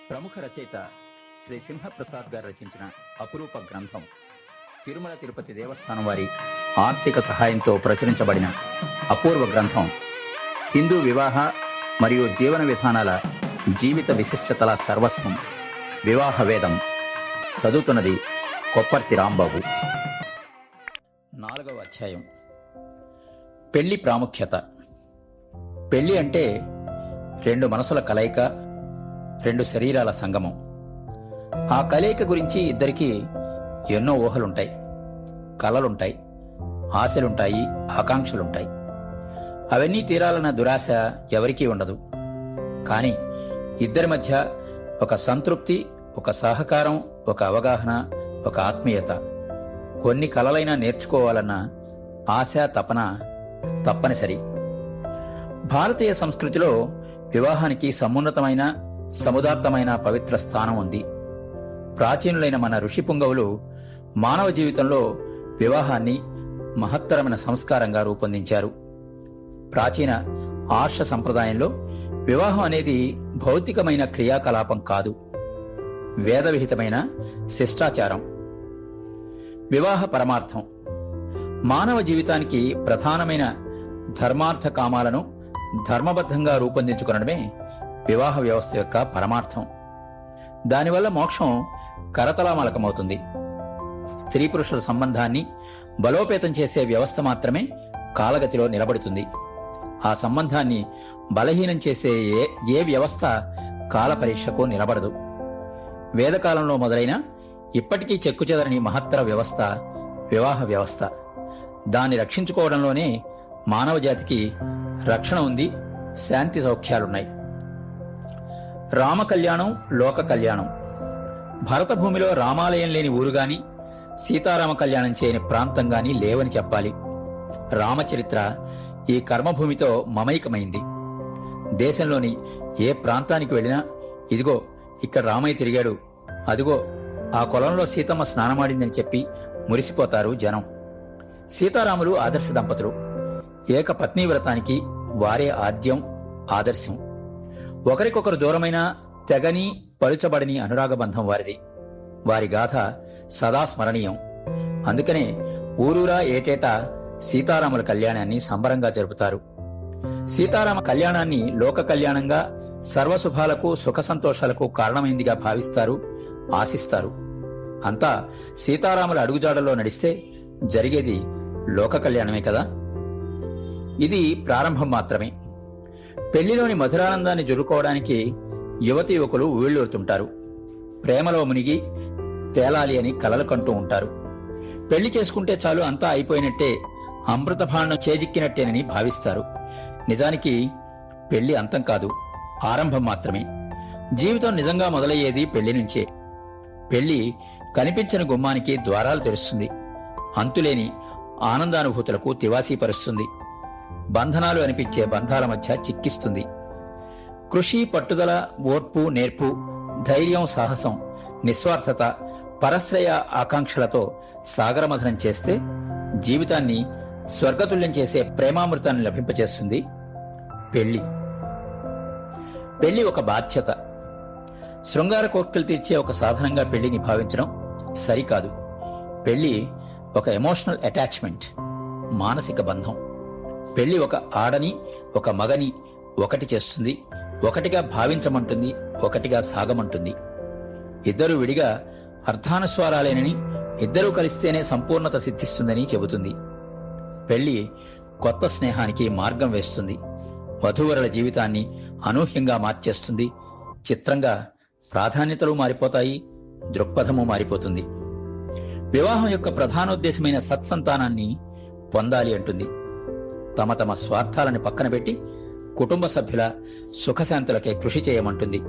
ప్రముఖ రచయిత శ్రీ సింహప్రసాద్ గారు రచించిన అపురూప గ్రంథం తిరుమల తిరుపతి దేవస్థానం వారి ఆర్థిక సహాయంతో ప్రచురించబడిన అపూర్వ గ్రంథం హిందూ వివాహ మరియు జీవన విధానాల జీవిత విశిష్టతల సర్వస్వం వివాహ వేదం. చదువుతున్నది కొప్పర్తి రాంబాబు. 4వ అధ్యాయం. పెళ్లి ప్రాముఖ్యత. పెళ్లి అంటే 2 మనసుల కలయిక, 2 శరీరాల సంగమం. ఆ కలయిక గురించి ఇద్దరికీ ఎన్నో ఊహలుంటాయి, కలలుంటాయి, ఆశలుంటాయి, ఆకాంక్షలుంటాయి. అవన్నీ తీరాలన్న దురాశ ఎవరికీ ఉండదు. కానీ ఇద్దరి మధ్య ఒక సంతృప్తి, ఒక సహకారం, ఒక అవగాహన, ఒక ఆత్మీయత, కొన్ని కలలైనా నేర్చుకోవాలన్న ఆశ, తపన తప్పనిసరి. భారతీయ సంస్కృతిలో వివాహానికి సమున్నతమైన, సముదాత్తమైన పవిత్ర స్థానం ఉంది. ప్రాచీనులైన మన ఋషి పుంగవులు మానవ జీవితంలో వివాహాన్ని మహత్తరమైన సంస్కారంగా రూపొందించారు. ప్రాచీన ఆర్ష సంప్రదాయంలో వివాహం అనేది భౌతికమైన క్రియాకలాపం కాదు, వేదవిహితమైన శిష్టాచారం. వివాహ పరమార్థం. మానవ జీవితానికి ప్రధానమైన ధర్మార్థ కామాలను ధర్మబద్ధంగా రూపొందించుకొనడమే వివాహ వ్యవస్థ యొక్క పరమార్థం. దానివల్ల మోక్షం కరతలామలకమవుతుంది. స్త్రీ పురుషుల సంబంధాన్ని బలోపేతం చేసే వ్యవస్థ మాత్రమే కాలగతిలో నిలబడుతుంది. ఆ సంబంధాన్ని బలహీనం చేసే ఏ వ్యవస్థ కాల పరీక్షకు నిలబడదు. వేదకాలంలో మొదలైన ఇప్పటికీ చెక్కుచెదరని మహత్తర వ్యవస్థ వివాహ వ్యవస్థ. దాన్ని రక్షించుకోవడంలోనే మానవ జాతికి రక్షణ ఉంది, శాంతి సౌఖ్యాలున్నాయి. రామ కళ్యాణం, లోక కళ్యాణం. భరతభూమిలో రామాలయం లేని ఊరుగాని, సీతారామ కళ్యాణం చేయని ప్రాంతం గాని లేవని చెప్పాలి. రామచరిత్ర ఈ కర్మభూమితో మమైకమైంది. దేశంలోని ఏ ప్రాంతానికి వెళ్ళినా ఇదిగో ఇక్కడ రామయ్య తిరిగాడు, అదిగో ఆ కొలంలో సీతమ్మ స్నానమాడిందని చెప్పి మురిసిపోతారు జనం. సీతారాములు ఆదర్శ దంపతులు. ఏక పత్నీ వ్రతానికి వారే ఆద్యం, ఆదర్శం. ఒకరికొకరు దూరమైన తెగని, పలుచబడని అనురాగబంధం వారిది. వారి గాథ సదా స్మరణీయం. అందుకనే ఊరూరా ఏటేటా సీతారాముల కళ్యాణాన్ని సంబరంగా జరుపుతారు. సీతారామ కళ్యాణాన్ని లోక కళ్యాణంగా, సర్వశుభాలకు, సుఖ సంతోషాలకు కారణమైందిగా భావిస్తారు, ఆశిస్తారు. అంతా సీతారాముల అడుగుజాడల్లో నడిస్తే జరిగేది లోక కళ్యాణమే కదా. ఇది ప్రారంభం మాత్రమే. పెళ్లిలోని మధురానందాన్ని జరుపుకోవడానికి యువతి యువకులు ఊళ్ళూరుతుంటారు. ప్రేమలో మునిగి తేలాలి అని కలలు కంటూ ఉంటారు. పెళ్లి చేసుకుంటే చాలు అంతా అయిపోయినట్టే, అమృతభాండం చేజిక్కినట్టేనని భావిస్తారు. నిజానికి పెళ్లి అంతం కాదు, ఆరంభం మాత్రమే. జీవితం నిజంగా మొదలయ్యేది పెళ్లి నుంచే. పెళ్లి కనిపించని గుమ్మానికి ద్వారాలు తెరుస్తుంది. అంతులేని ఆనందానుభూతులకు తివాసీపరుస్తుంది. బంధనాలు అనిపించే బంధాల మధ్య చిక్కిస్తుంది. కృషి, పట్టుదల, ఓర్పు, నేర్పు, ధైర్యం, సాహసం, నిస్వార్థత, పరశ్రయ ఆకాంక్షలతో సాగరమథనం చేస్తే జీవితాన్ని స్వర్గతుల్యం చేసే ప్రేమామృతాన్ని లభింపచేస్తుంది పెళ్లి. పెళ్లి ఒక బాధ్యత. శృంగార కోర్కెలు తీర్చే ఒక సాధనంగా పెళ్లిని భావించడం సరికాదు. పెళ్లి ఒక ఎమోషనల్ అటాచ్మెంట్, మానసిక బంధం. పెళ్లి ఒక ఆడని, ఒక మగని ఒకటి చేస్తుంది, ఒకటిగా భావించమంటుంది, ఒకటిగా సాగమంటుంది. ఇద్దరూ విడిగా అర్థానుస్వారాలేనని, ఇద్దరూ కలిస్తేనే సంపూర్ణత సిద్ధిస్తుందని చెబుతుంది. పెళ్లి కొత్త స్నేహానికి మార్గం వేస్తుంది. వధూవరుల జీవితాన్ని అనూహ్యంగా మార్చేస్తుంది. చిత్రంగా ప్రాధాన్యతలు మారిపోతాయి, దృక్పథము మారిపోతుంది. వివాహం యొక్క ప్రధానోద్దేశమైన సత్సంతానాన్ని పొందాలి అంటుంది. తమ తమ స్వార్థాలను పక్కన పెట్టి కుటుంబ సభ్యుల సుఖశాంతులకే కృషి చేయమంటుంది.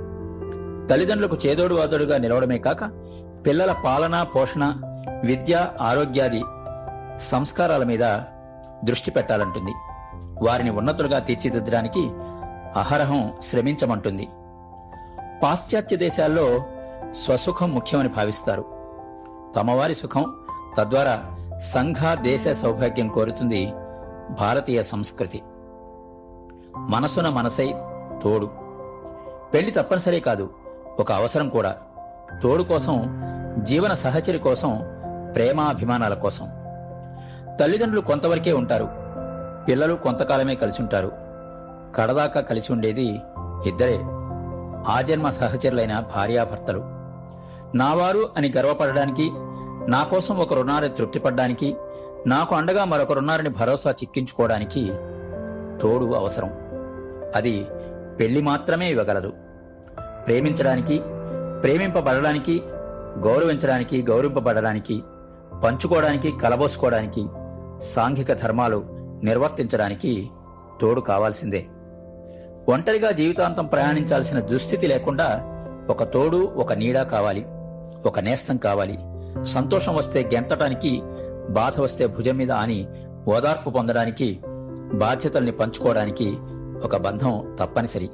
తల్లిదండ్రులకు చేదోడు వాదోడుగా నిలవడమే కాక పిల్లల పాలన, పోషణ, విద్య, ఆరోగ్యాది సంస్కారాల మీద దృష్టి పెట్టాలంటుంది. వారిని ఉన్నతులుగా తీర్చిదిద్దడానికి అహరహం శ్రమించమంటుంది. పాశ్చాత్య దేశాల్లో స్వసుఖం ముఖ్యమని భావిస్తారు. తమవారి సుఖం, తద్వారా సంఘ, దేశ సౌభాగ్యం కోరుతుంది భారతీయ సంస్కృతి. మనసున మనసై తోడు. పెళ్లి తప్పనిసరే కాదు, ఒక అవసరం కూడా. తోడు కోసం, జీవన సహచరి కోసం, ప్రేమాభిమానాల కోసం. తల్లిదండ్రులు కొంతవరకే ఉంటారు, పిల్లలు కొంతకాలమే కలిసి ఉంటారు. కడదాకా కలిసి ఉండేది ఇద్దరే, ఆజన్మ సహచరులైన భార్యాభర్తలు. నావారు అని గర్వపడడానికి, నా కోసం ఒకరున్నారని తృప్తిపడ్డానికి, నాకు అండగా మరొకరున్నారని భరోసా చిక్కించుకోవడానికి తోడు అవసరం. అది పెళ్లి మాత్రమే ఇవ్వగలదు. ప్రేమించడానికి, ప్రేమింపబడడానికి, గౌరవించడానికి, గౌరవింపబడడానికి, పంచుకోవడానికి, కలబోసుకోవడానికి, సాంఘిక ధర్మాలు నిర్వర్తించడానికి తోడు కావాల్సిందే. ఒంటరిగా జీవితాంతం ప్రయాణించాల్సిన దుస్థితి లేకుండా ఒక తోడు, ఒక నీడ కావాలి, ఒక నేస్తం కావాలి. సంతోషం వస్తే గెంతటానికి, బాధ వస్తే భుజం మీద ఆని ఓదార్పు పొందడానికి, బాధ్యతల్ని పంచుకోవడానికి ఒక బంధం తప్పనిసరి.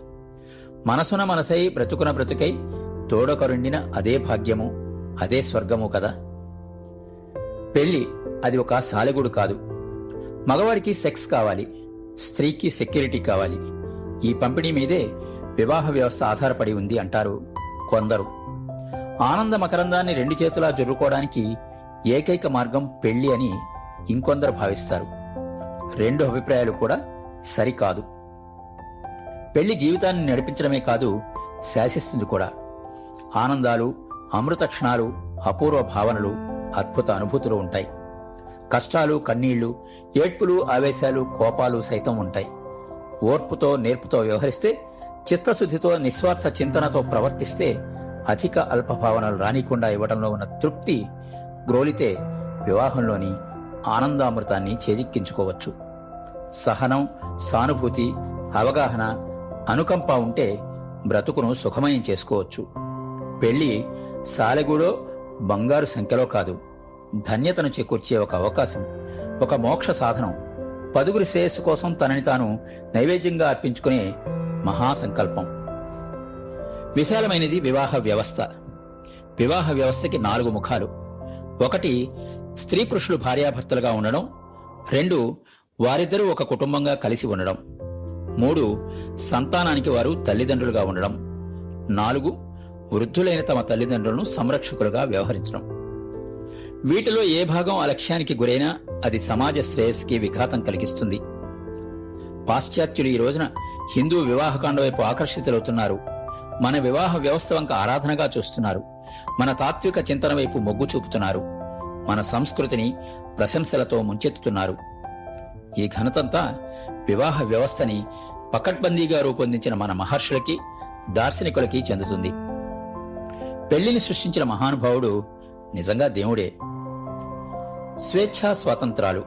మనసున మనసై, బ్రతుకున బ్రతుకై తోడొకరుండిన అదే భాగ్యము, అదే స్వర్గము కదా. పెళ్లి అది ఒక సాలెగూడు కాదు. మగవాడికి సెక్స్ కావాలి, స్త్రీకి సెక్యూరిటీ కావాలి. ఈ పంపిణీ మీదే వివాహ వ్యవస్థ ఆధారపడి ఉంది అంటారు కొందరు. ఆనంద మకరందాన్ని రెండు చేతులా జరుపుకోవడానికి ఏకైక మార్గం పెళ్లి అని ఇంకొందరు భావిస్తారు. రెండు అభిప్రాయాలు కూడా సరికాదు. పెళ్లి జీవితాన్ని నడిపించడమే కాదు, శాసిస్తుంది కూడా. ఆనందాలు, అమృత క్షణాలు, అపూర్వ భావనలు, అద్భుత అనుభూతులు ఉంటాయి. కష్టాలు, కన్నీళ్లు, ఏడ్పులు, ఆవేశాలు, కోపాలు సైతం ఉంటాయి. ఓర్పుతో, నేర్పుతో వ్యవహరిస్తే, చిత్తశుద్ధితో, నిస్వార్థ చింతనతో ప్రవర్తిస్తే, అధిక అల్పభావనలు రానికుండా ఇవ్వడంలో ఉన్న తృప్తి గ్రోలితే వివాహంలోని ఆనందామృతాన్ని చేజిక్కించుకోవచ్చు. సహనం, సానుభూతి, అవగాహన, అనుకంప ఉంటే బ్రతుకును సుఖమయం చేసుకోవచ్చు. పెళ్లి సాలెగూడో బంగారు సంఖ్యలో కాదు, ధన్యతను చేకూర్చే ఒక అవకాశం, ఒక మోక్ష సాధనం. పదుగురి శ్రేయస్సు కోసం తనని తాను నైవేద్యంగా అర్పించుకునే మహాసంకల్పం. విశాలమైనది వివాహ వ్యవస్థ. వివాహ వ్యవస్థకి 4 ముఖాలు. 1 స్త్రీ పురుషులు భార్యాభర్తలుగా ఉండడం. 2 వారిద్దరూ ఒక కుటుంబంగా కలిసి ఉండడం. 3 సంతానానికి వారు తల్లిదండ్రులుగా ఉండడం. 4 వృద్ధులైన తమ తల్లిదండ్రులను సంరక్షకులుగా వ్యవహరించడం. వీటిలో ఏ భాగం అలక్ష్యానికి గురైనా అది సమాజ శ్రేయస్సుకి విఘాతం కలిగిస్తుంది. పాశ్చాత్యులు ఈ రోజున హిందూ వివాహకాండ వైపు ఆకర్షితులవుతున్నారు. మన వివాహ వ్యవస్థ వంక ఆరాధనగా చూస్తున్నారు. మన తాత్విక చింతన వైపు మొగ్గు చూపుతున్నారు. మన సంస్కృతిని ప్రశంసలతో ముంచెత్తుతున్నారు. ఈ ఘనతంతా వివాహ వ్యవస్థని పకడ్బందీగా రూపొందించిన మన మహర్షులకి, దార్శనికులకి చెందుతుంది. పెళ్లిని సృష్టించిన మహానుభావుడు నిజంగా దేవుడే. స్వేచ్ఛా స్వాతంత్రాలు.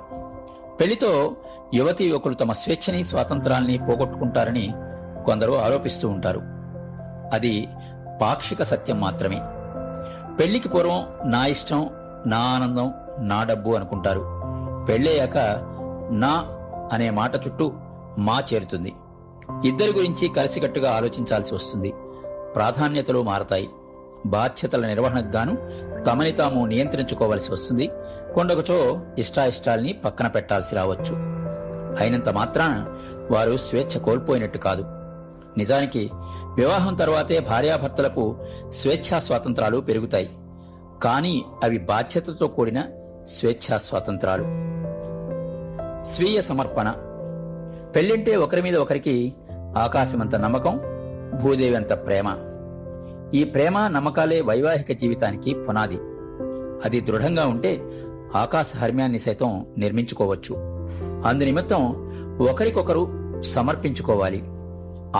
పెళ్లితో యువతీ యువకులు తమ స్వేచ్ఛని, స్వాతంత్రాల్ని పోగొట్టుకుంటారని కొందరు ఆరోపిస్తూ ఉంటారు. అది పాక్షిక సత్యం మాత్రమే. పెళ్లికి పూర్వం నా ఇష్టం, నా ఆనందం, నా డబ్బు అనుకుంటారు. పెళ్ళయ్యాక నా అనే మాట చుట్టూ మా చేరుతుంది. ఇద్దరి గురించి కలిసికట్టుగా ఆలోచించాల్సి వస్తుంది. ప్రాధాన్యతలు మారతాయి. బాధ్యతల నిర్వహణకు గాను తమని తాము నియంత్రించుకోవలసి వస్తుంది. కొండొకచో ఇష్టాయిష్టాల్ని పక్కన పెట్టాల్సి రావచ్చు. అయినంత మాత్రాన వారు స్వేచ్ఛ కోల్పోయినట్టు కాదు. నిజానికి వివాహం తర్వాతే భార్యాభర్తలకు స్వేచ్ఛా స్వాతంత్రాలు పెరుగుతాయి. కానీ అవి బాధ్యతతో కూడిన స్వేచ్ఛా స్వాతంత్రాలు. స్వీయ సమర్పణ. పెళ్లింటే ఒకరి మీద ఒకరికి ఆకాశమంత నమ్మకం, భూదేవి అంత ప్రేమ. ఈ ప్రేమ, నమ్మకాలే వైవాహిక జీవితానికి పునాది. అది దృఢంగా ఉంటే ఆకాశ హర్మ్యాన్ని సైతం నిర్మించుకోవచ్చు. అందునిమిత్తం ఒకరికొకరు సమర్పించుకోవాలి,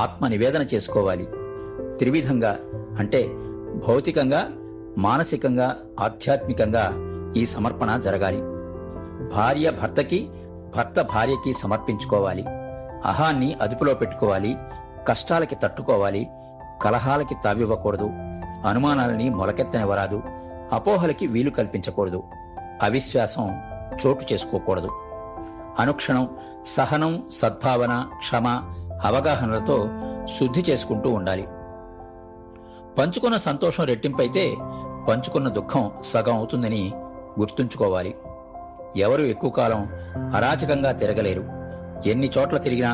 ఆత్మ నివేదన చేసుకోవాలి. త్రివిధంగా, అంటే భౌతికంగా, మానసికంగా, ఆధ్యాత్మికంగా ఈ సమర్పణ జరగాలి. భార్య భర్తకి, భర్త భార్యకి సమర్పించుకోవాలి. అహాన్ని అదుపులో పెట్టుకోవాలి. కష్టాలకి తట్టుకోవాలి. కలహాలకి తావివ్వకూడదు. అనుమానాలని మొలకెత్తనివ్వరాదు. అపోహలకి వీలు కల్పించకూడదు. అవిశ్వాసం చోటు చేసుకోకూడదు. అనుక్షణం సహనం, సద్భావన, క్షమ, అవగాహనలతో శుద్ధి చేసుకుంటూ ఉండాలి. పంచుకున్న సంతోషం రెట్టింపైతే పంచుకున్న దుఃఖం సగం అవుతుందని గుర్తుంచుకోవాలి. ఎవరు ఎక్కువ కాలం అరాచకంగా తిరగలేరు. ఎన్ని చోట్ల తిరిగినా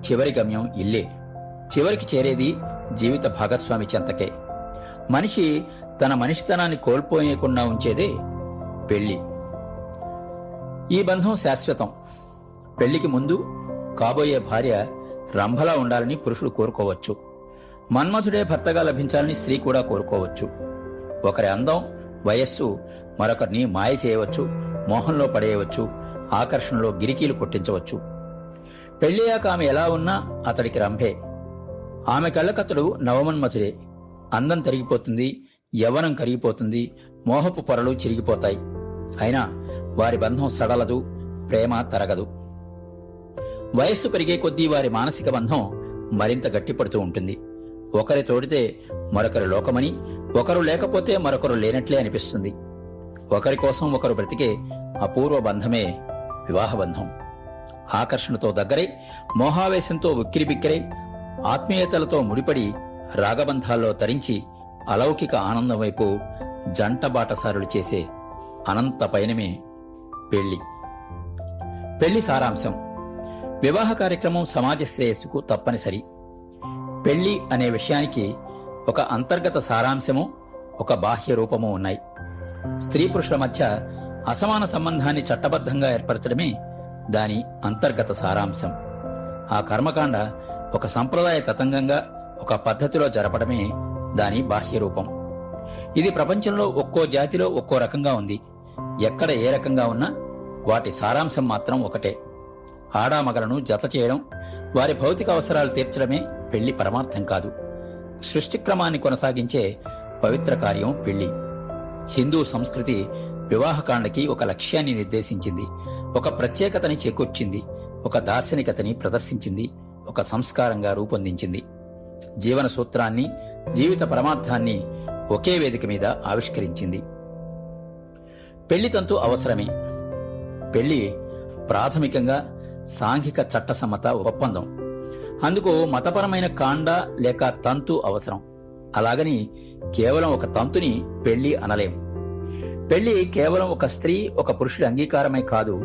చివరి గమ్యం ఇల్లే. చివరికి చేరేది జీవిత భాగస్వామి చెంతకే. మనిషి తన మనిషితనాన్ని కోల్పోయకుండా ఉంచేదే పెళ్లి. ఈ బంధం శాశ్వతం. పెళ్లికి ముందు కాబోయే భార్య రంభలా ఉండాలని పురుషుడు కోరుకోవచ్చు. మన్మథుడే భర్తగా లభించాలని స్త్రీ కూడా కోరుకోవచ్చు. ఒకరి అందం, వయస్సు మరొకరిని మాయ చేయవచ్చు, మోహంలో పడేయవచ్చు, ఆకర్షణలో గిరికీలు కొట్టించవచ్చు. పెళ్ళయ్యాక ఆమె ఎలా ఉన్నా అతడికి రంభే. ఆమె కళ్ళకతడు నవమన్మథుడే. అందం తరిగిపోతుంది, యవ్వనం కరిగిపోతుంది, మోహపు పొరలు చిరిగిపోతాయి. అయినా వారి బంధం సడలదు, ప్రేమ తరగదు. వయస్సు పెరిగే కొద్దీ వారి మానసిక బంధం మరింత గట్టిపడుతూ ఉంటుంది. ఒకరి తోడితే మరొకరి లోకమని, ఒకరు లేకపోతే మరొకరు లేనట్లే అనిపిస్తుంది. ఒకరి కోసం ఒకరు బ్రతికే అపూర్వ బంధమే వివాహబంధం. ఆకర్షణతో దగ్గరై, మోహావేశంతో ఉక్కిరిబిక్కిరై, ఆత్మీయతలతో ముడిపడి రాగబంధాల్లో తరించి అలౌకిక ఆనందం వైపు జంట బాటసారులు చేసే అనంత పయనమే పెళ్లి. పెళ్లి సారాంశం. వివాహ కార్యక్రమం సమాజ శ్రేయస్సుకు తప్పనిసరి. పెళ్లి అనే విషయానికి ఒక అంతర్గత సారాంశము, ఒక బాహ్య రూపము ఉన్నాయి. స్త్రీ పురుషుల మధ్య అసమాన సంబంధాన్ని చట్టబద్ధంగా ఏర్పరచడమే దాని అంతర్గత సారాంశం. ఆ కర్మకాండ ఒక సంప్రదాయ తతంగంగా, ఒక పద్ధతిలో జరపడమే దాని బాహ్య రూపం. ఇది ప్రపంచంలో ఒక్కో జాతిలో ఒక్కో రకంగా ఉంది. ఎక్కడ ఏ రకంగా ఉన్నా వాటి సారాంశం మాత్రం ఒకటే. ఆడామగలను జత చేయడం, వారి భౌతిక అవసరాలు తీర్చడమే పెళ్లి పరమార్థం కాదు. సృష్టి క్రమాన్ని కొనసాగించే పవిత్ర కార్యం పెళ్లి. హిందూ సంస్కృతి వివాహకాండకి ఒక లక్ష్యాన్ని నిర్దేశించింది, ఒక ప్రత్యేకతని చేకూర్చింది, ఒక దార్శనికతని ప్రదర్శించింది, ఒక సంస్కారంగా రూపొందించింది. జీవన సూత్రాన్ని, జీవిత పరమార్థాన్ని ఒకే వేదిక మీద ఆవిష్కరించింది. పెళ్లి తంతు అవసరమే. పెళ్లి ప్రాథమికంగా సాంఘిక చట్టసమ్మత ఒప్పందం. అందుకు మతపరమైన కాండ లేక తంతు అవసరం. అలాగని కేవలం ఒక తంతుని పెళ్లి అనలేం. పెళ్లి కేవలం ఒక స్త్రీ, ఒక పురుషుడి అంగీకారమే కాదు,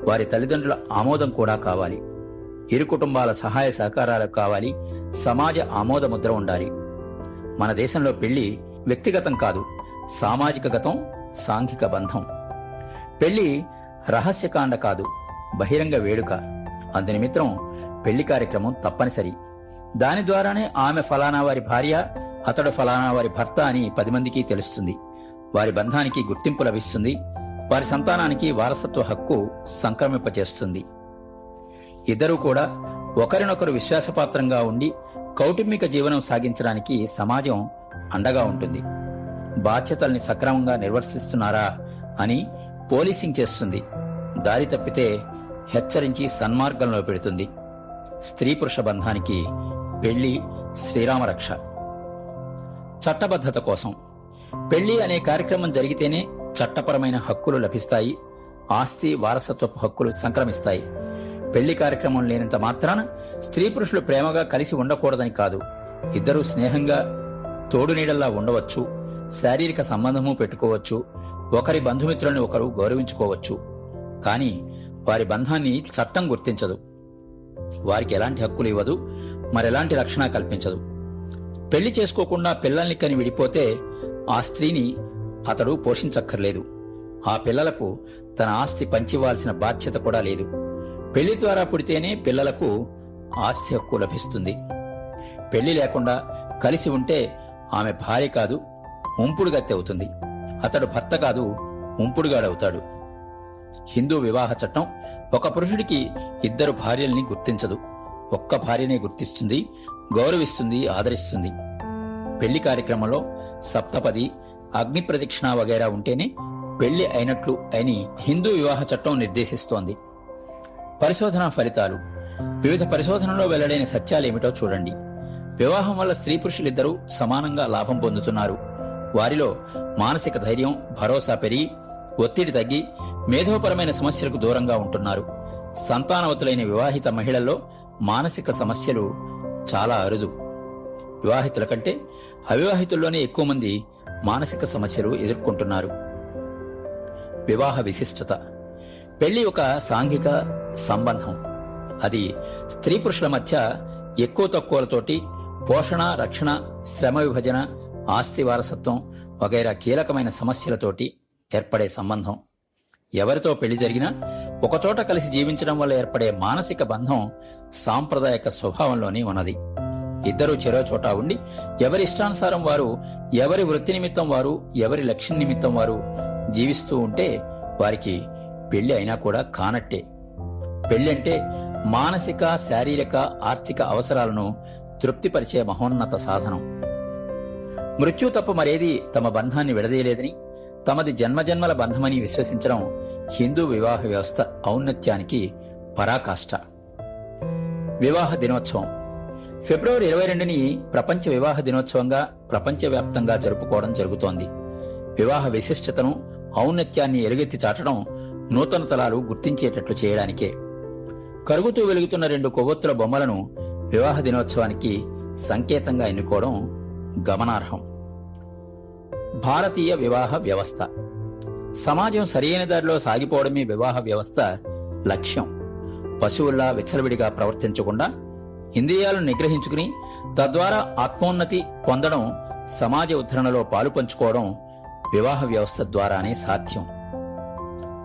వారి తల్లిదండ్రుల ఆమోదం కూడా కావాలి. ఇరు కుటుంబాల సహాయ సహకారాలు కావాలి, సమాజ ఆమోద ముద్ర ఉండాలి. మన దేశంలో పెళ్లి వ్యక్తిగతం కాదు, సామాజిక గతం, సాంఘిక బంధం. పెళ్లి రహస్యకాండ కాదు, బహిరంగ వేడుక. అందునిమిత్తం పెళ్లి కార్యక్రమం తప్పనిసరి. దాని ద్వారానే ఆమె ఫలానా వారి భార్య, అతడు ఫలానా వారి భర్త అని 10 మందికి తెలుస్తుంది. వారి బంధానికి గుర్తింపు లభిస్తుంది, వారి సంతానానికి వారసత్వ హక్కు సంక్రమింపచేస్తుంది. ఇద్దరూ కూడా ఒకరినొకరు విశ్వాసపాత్రంగా ఉండి కౌటుంబిక జీవనం సాగించడానికి సమాజం అండగా ఉంటుంది. బాధ్యతల్ని సక్రమంగా నిర్వర్తిస్తున్నారా అని పోలీసింగ్ చేస్తుంది. దారి తప్పితే హెచ్చరించి సన్మార్గంలో పెడుతుంది. స్త్రీ పురుష బంధానికి పెళ్లి శ్రీరామరక్ష. చట్టబద్ధత కోసం. పెళ్లి అనే కార్యక్రమం జరిగితేనే చట్టపరమైన హక్కులు లభిస్తాయి, ఆస్తి వారసత్వపు హక్కులు సంక్రమిస్తాయి. పెళ్లి కార్యక్రమం లేనంత మాత్రాన స్త్రీ పురుషులు ప్రేమగా కలిసి ఉండకూడదని కాదు. ఇద్దరూ స్నేహంగా తోడునీడల్లా ఉండవచ్చు, శారీరక సంబంధము పెట్టుకోవచ్చు, ఒకరి బంధుమిత్రులను ఒకరు గౌరవించుకోవచ్చు. కాని వారి బంధాన్ని చట్టం గుర్తించదు, వారికి ఎలాంటి హక్కులు ఇవ్వదు, మరెలాంటి రక్షణ కల్పించదు. పెళ్లి చేసుకోకుండా పిల్లల్ని కని విడిపోతే ఆ స్త్రీని అతడు పోషించక్కర్లేదు. ఆ పిల్లలకు తన ఆస్తి పంచివ్వాల్సిన బాధ్యత కూడా లేదు. పెళ్లి ద్వారా పుడితేనే పిల్లలకు ఆస్తి హక్కు లభిస్తుంది. పెళ్లి లేకుండా కలిసి ఉంటే ఆమె భార్య కాదు, ఉంపుడుగత్తె అవుతుంది. అతడు భర్త కాదు, ఉంపుడుగాడవుతాడు. హిందూ వివాహ చట్టం ఒక పురుషుడికి 2 భార్యల్ని గుర్తించదు, ఒక్క భార్యనే గుర్తిస్తుంది, గౌరవిస్తుంది, ఆదరిస్తుంది. పెళ్లి కార్యక్రమంలో సప్తపది, అగ్ని ప్రదక్షిణ వగైరా ఉంటేనే పెళ్లి అయినట్లు అని హిందూ వివాహ చట్టం నిర్దేశిస్తోంది. పరిశోధనా ఫలితాలు. వివిధ పరిశోధనలో వెల్లడైన సత్యాలేమిటో చూడండి. వివాహం వల్ల స్త్రీ పురుషులిద్దరూ సమానంగా లాభం పొందుతున్నారు. వారిలో మానసిక ధైర్యం, భరోసా పెరిగి, ఒత్తిడి తగ్గి, మేధోపరమైన సమస్యలకు దూరంగా ఉంటున్నారు. సంతానవతులైన వివాహిత మహిళల్లో మానసిక సమస్యలు చాలా అరుదు. వివాహితుల కంటే అవివాహితుల్లోనే ఎక్కువ మంది మానసిక సమస్యలు ఎదుర్కొంటున్నారు. వివాహ విశిష్టత. పెళ్లి ఒక సాంఘిక సంబంధం. అది స్త్రీ పురుషుల మధ్య ఎక్కువ తక్కువలతోటి పోషణ, రక్షణ, శ్రమ విభజన, ఆస్తి వారసత్వం వగైరా కీలకమైన సమస్యలతోటి ఏర్పడే సంబంధం. ఎవరితో పెళ్లి జరిగినా ఒకచోట కలిసి జీవించడం వల్ల ఏర్పడే మానసిక బంధం సాంప్రదాయక స్వభావంలోనే ఉన్నది. ఇద్దరూ చెరో చోట ఉండి ఎవరి ఇష్టానుసారం వారు, ఎవరి వృత్తి నిమిత్తం వారు, ఎవరి లక్ష్యం నిమిత్తం వారు జీవిస్తూ ఉంటే వారికి పెళ్లి అయినా కూడా కానట్టే. పెళ్లంటే మానసిక, శారీరక, ఆర్థిక అవసరాలను తృప్తిపరిచే మహోన్నత సాధనం. మృత్యు తప్ప మరేది తమ బంధాన్ని విడదీయలేదని, తమది జన్మజన్మల బంధమని విశ్వసించడం హిందూ వివాహ వ్యవస్థ ఔన్నత్యానికి పరాకాష్ట. వివాహ దినోత్సవం ఫిబ్రవరి 22ని ప్రపంచ వివాహ దినోత్సవంగా ప్రపంచవ్యాప్తంగా జరుపుకోవడం జరుగుతోంది. వివాహ విశిష్టతను, ఔన్నత్యాన్ని ఎలుగెత్తి చాటడం, నూతన తలాలు గుర్తించేటట్లు చేయడానికే. కరుగుతూ వెలుగుతున్న 2 కొవ్వొత్తుల బొమ్మలను వివాహ దినోత్సవానికి సంకేతంగా ఎన్నుకోవడం గమనార్హం. భారతీయ వివాహ వ్యవస్థ సమాజం సరియైన దారిలో సాగిపోవడమే వివాహ వ్యవస్థ లక్ష్యం. పశువుల్లా విచ్చలవిడిగా ప్రవర్తించకుండా ఇంద్రియాలను నిగ్రహించుకుని తద్వారా ఆత్మోన్నతి పొందడం, సమాజ ఉద్ధరణలో పాలు పంచుకోవడం వివాహ వ్యవస్థ ద్వారానే సాధ్యం.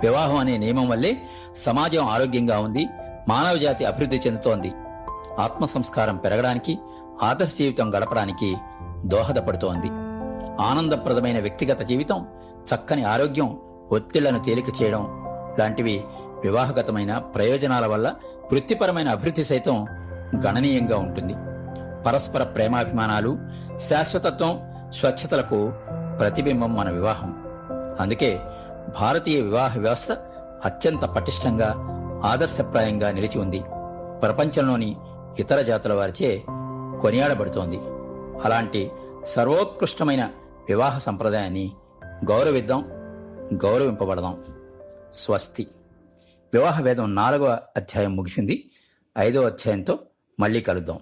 వివాహం అనే నియమం వల్లే సమాజం ఆరోగ్యంగా ఉంది, మానవజాతి అభివృద్ధి చెందుతోంది. ఆత్మ సంస్కారం పెరగడానికి, ఆదర్శ జీవితం గడపడానికి దోహదపడుతోంది. ఆనందప్రదమైన వ్యక్తిగత జీవితం, చక్కని ఆరోగ్యం, ఒత్తిళ్లను తేలిక చేయడం లాంటివి వివాహగతమైన ప్రయోజనాల వల్ల వృత్తిపరమైన అభివృద్ధి సైతం గణనీయంగా ఉంటుంది. పరస్పర ప్రేమాభిమానాలు, శాశ్వతత్వం, స్వచ్ఛతలకు ప్రతిబింబం మన వివాహం. అందుకే భారతీయ వివాహ వ్యవస్థ అత్యంత పటిష్టంగా, ఆదర్శప్రాయంగా నిలిచి ఉంది. ప్రపంచంలోని ఇతర జాతుల వారిచే కొనియాడబడుతోంది. అలాంటి సర్వోత్కృష్టమైన వివాహ సంప్రదాయాన్ని గౌరవిద్దాం, గౌరవింపబడదాం. స్వస్తి. వివాహ వేదం 4వ అధ్యాయం ముగిసింది. 5వ అధ్యాయంతో మళ్ళీ కలుద్దాం.